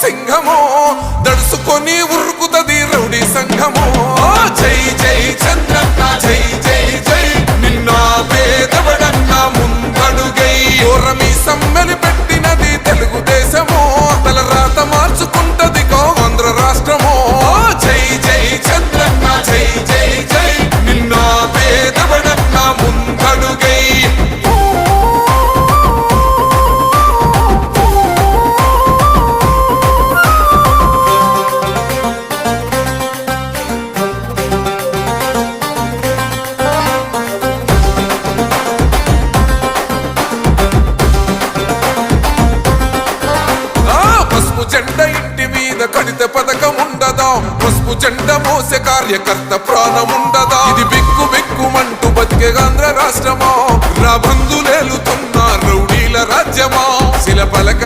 సింహమో దడుసుకొని ఉరుకుతది rowdy సంఘమో జై జై చంద్రన్న జై జై జై నిన్న పేదవడన్న ముందడుగై ఓరమి సమ్మెలి పెట్టినది తెలుగుదేశమో తలరాత మార్చుకుంటది ఆంధ్ర రాష్ట్రమో జై జై చంద్రన్న జై జై జై నిన్న పేదవడన్న ముందడుగై జెండా ఇంటి మీద కడిత పథకం ఉండదా పసుపు జెండా మోసే కార్యకర్త ప్రాణముండదా ఇది బిక్కు బిక్కుమంటూ బతికే ఆంధ్ర రాష్ట్రమా రా బంధులేలుతున్న రౌడీల రాజ్యమా శిల పలక